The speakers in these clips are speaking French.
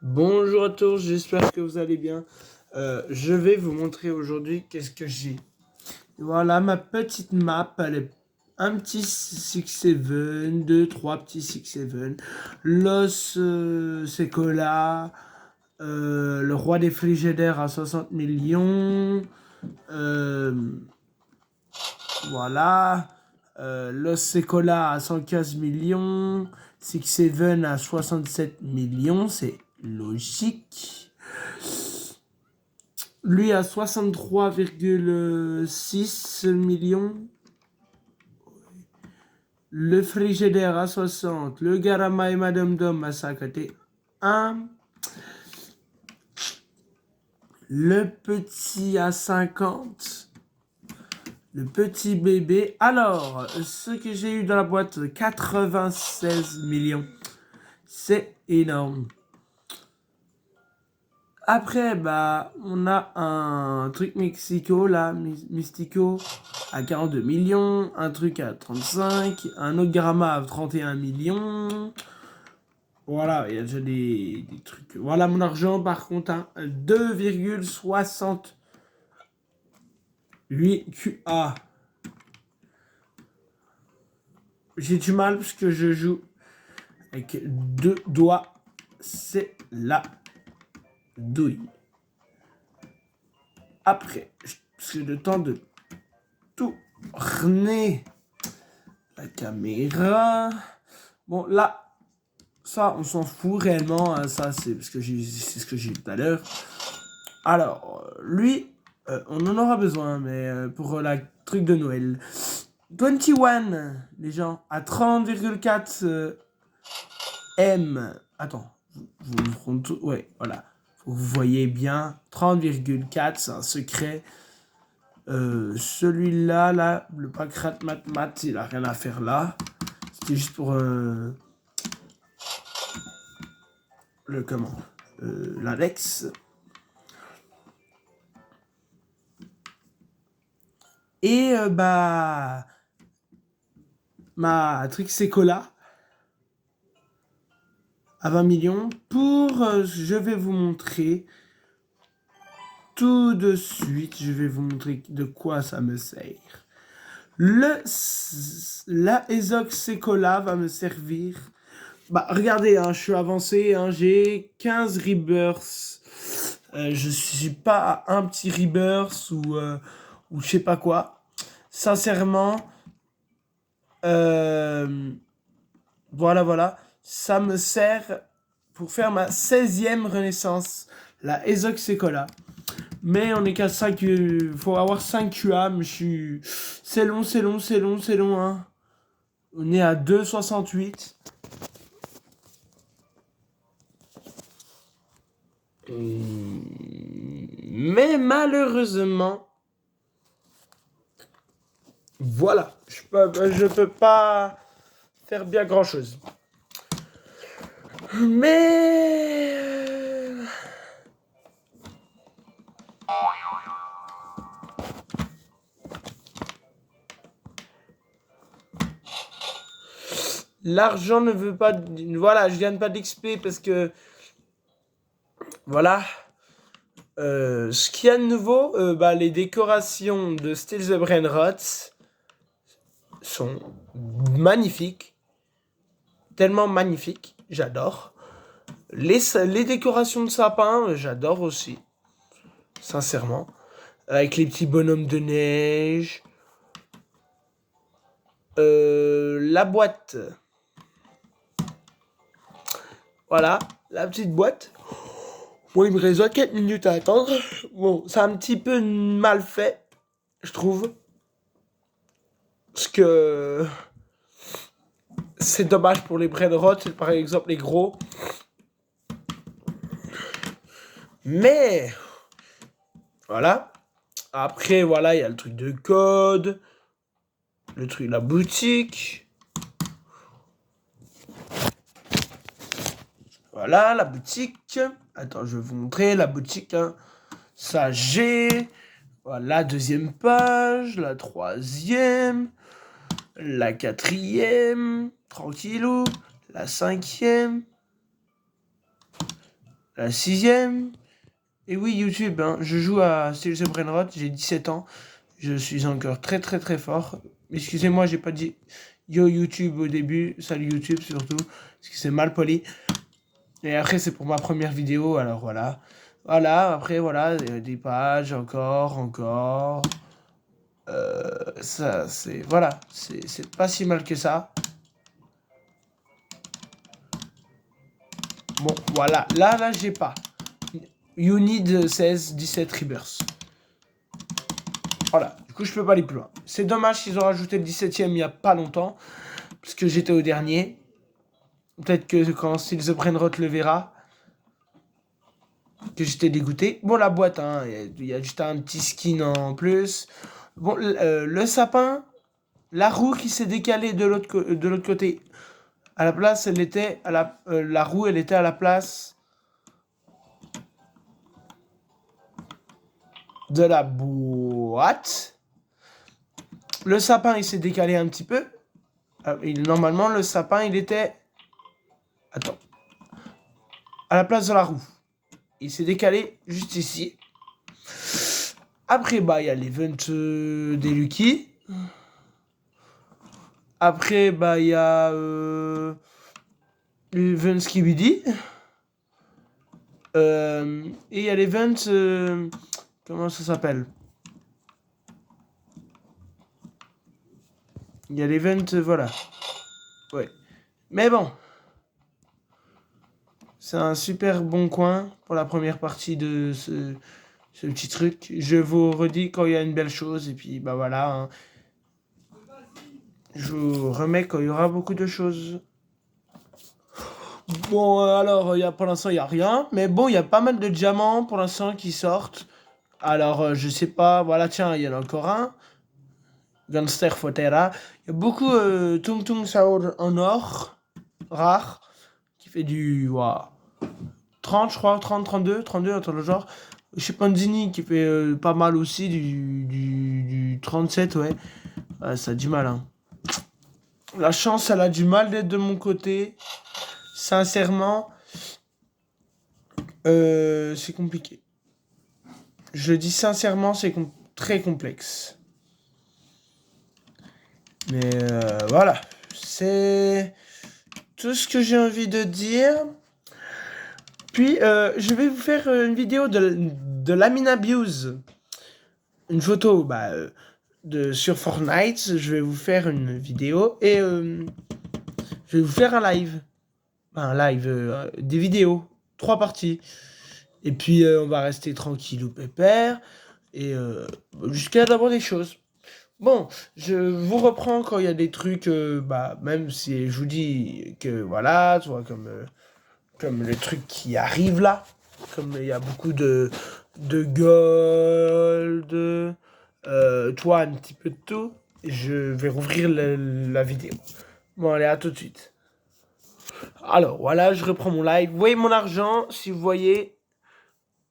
Bonjour à tous, j'espère que vous allez bien. Je vais vous montrer aujourd'hui qu'est-ce que j'ai. Voilà ma petite map, elle est un petit 6-7, deux, trois petits 6-7, Los Secola, le roi des frigidaires à 60 millions, euh, voilà, Los Secola à 115 millions, 6-7 à 67 millions, c'est logique. Lui à 63,6 millions. Le Frigidaire à 60. Le Garama et Madame Dom à 51. Le petit à 50. Le petit bébé. Alors, ce que j'ai eu dans la boîte, 96 millions. C'est énorme. Après, bah, on a un truc Mexico, là, Mystico, à 42 millions, un truc à 35, un autre Gramma à 31 millions. Voilà, il y a déjà des trucs. Voilà mon argent, par contre, hein, 2,68 QA. J'ai du mal parce que je joue avec deux doigts. C'est la douille. Après, j'ai le temps de tourner la caméra. Bon, là, ça, on s'en fout réellement. Hein, ça, c'est ce que j'ai dit tout à l'heure. Alors, lui, on en aura besoin, mais pour la truc de Noël. 21, les gens, à 30,4 M. Attends, vous me tout. Ouais, voilà. Vous voyez bien, 30,4, c'est un secret. Celui-là, là, le Pancrat Matmat, il a rien à faire là. C'était juste pour le comment l'index. Et bah ma Trixecola à 20 millions pour je vais vous montrer tout de suite, je vais vous montrer de quoi ça me sert. La Ezox Secola va me servir. Bah regardez, hein, je suis avancé, hein, j'ai 15 rebirths. Je suis pas à un petit rebirth ou je sais pas quoi. Sincèrement, voilà. Ça me sert pour faire ma 16e renaissance. La Ezox Secola. Mais on est qu'à 5. Faut avoir 5 QA. Mais je suis. C'est long, hein. On est à 2,68. Mais malheureusement. Voilà. Je peux pas faire bien grand chose. Mais. L'argent ne veut pas. Voilà, je gagne pas d'XP parce que. Voilà. Ce qu'il y a de nouveau, bah, les décorations de Still the Brainrots sont magnifiques. Tellement magnifiques. J'adore. Les décorations de sapin, j'adore aussi. Sincèrement. Avec les petits bonhommes de neige. La boîte. Voilà, la petite boîte. Bon, il me reste 4 minutes à attendre. Bon, c'est un petit peu mal fait, je trouve. Parce que c'est dommage pour les Brainrots, par exemple les gros. Mais voilà. Après, voilà, il y a le truc de code. Le truc de la boutique. Voilà, la boutique. Attends, je vais vous montrer la boutique. Hein. Ça, j'ai. Voilà, deuxième page. La troisième. La quatrième. Tranquillou. La cinquième. la 6e. Et oui, YouTube, hein, je joue à Still the Brainrot, j'ai 17 ans. Je suis encore très très très fort. Excusez-moi, j'ai pas dit yo YouTube au début. Salut YouTube surtout, parce que c'est mal poli. Et après, c'est pour ma première vidéo, alors voilà. Voilà, après, voilà, des pages, encore. Ça, c'est... Voilà, c'est pas si mal que ça. Bon, voilà, là, j'ai pas. You need 16, 17 rebirths. Voilà, du coup, je peux pas aller plus loin. C'est dommage qu'ils ont rajouté le 17ème il y a pas longtemps, parce que j'étais au dernier. Peut-être que quand Still the Brainrot le verra, que j'étais dégoûté. Bon, la boîte, hein, il y a juste un petit skin en plus. Bon, le sapin, la roue qui s'est décalée de l'autre côté. À la place, elle était à la roue, elle était à la place de la boîte. Le sapin, il s'est décalé un petit peu. Normalement, le sapin, il était... Attends. À la place de la roue. Il s'est décalé juste ici. Après, bah, il y a l'event des Lucky. Après, bah, il y a l'event Skibidi. Et il y a l'event... comment ça s'appelle? Il y a l'event, voilà. Ouais. Mais bon. C'est un super bon coin pour la première partie de ce petit truc. Je vous redis quand il y a une belle chose. Et puis, bah voilà. Hein. Je vous remets quand il y aura beaucoup de choses. Bon, alors, pour l'instant, il n'y a rien. Mais bon, il y a pas mal de diamants pour l'instant qui sortent. Alors, je sais pas. Voilà, tiens, il y en a encore un. Gangster Fotera. Il y a beaucoup Tung Tung Saur en or. Rare. Qui fait du... Wow, 30, je crois. 30, 32, attends le genre. Chez Panzini qui fait pas mal aussi. Du 37, ouais. Ça a du mal, hein. La chance, elle a du mal d'être de mon côté. Sincèrement, c'est compliqué. Je dis sincèrement, c'est très complexe. Mais voilà, c'est tout ce que j'ai envie de dire. Puis, je vais vous faire une vidéo de Lamine Abuse. Une photo sur Fortnite. Je vais vous faire une vidéo et je vais vous faire un live. Des vidéos. 3 parties. Et puis, on va rester tranquille ou pépère. Et jusqu'à d'abord des choses. Bon, je vous reprends quand il y a des trucs, même si je vous dis que voilà, tu vois, comme les trucs qui arrivent là. Comme il y a beaucoup de gold, toi, un petit peu de tout. Je vais rouvrir la vidéo. Bon, allez, à tout de suite. Alors, voilà, je reprends mon live. Vous voyez mon argent, si vous voyez...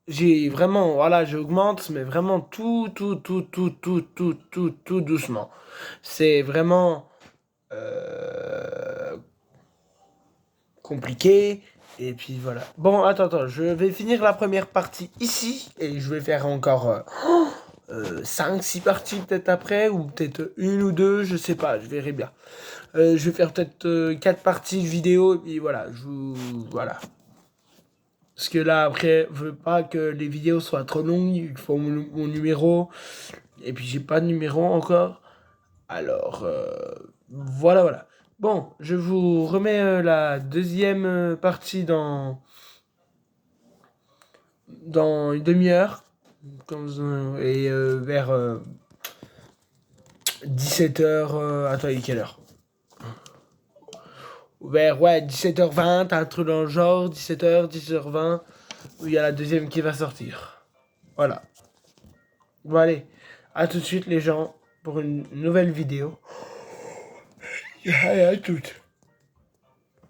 J'ai vraiment, voilà, j'augmente, mais vraiment tout doucement. C'est vraiment compliqué. Et puis voilà. Bon, attends, je vais finir la première partie ici. Et je vais faire encore 5-6 parties peut-être après. Ou peut-être une ou deux, je sais pas, je verrai bien. Je vais faire peut-être 4 parties de vidéo. Et puis voilà, voilà. Parce que là, après, je veux pas que les vidéos soient trop longues. Il faut mon numéro. Et puis, j'ai pas de numéro encore. Alors, voilà. Bon, je vous remets la deuxième partie dans une demi-heure. Et vers 17h... attends, il est quelle heure? Vers, 17h20, un truc dans le genre. 17h, 17h20. Où il y a la deuxième qui va sortir. Voilà. Bon allez, à tout de suite les gens pour une nouvelle vidéo. Allez, à toutes.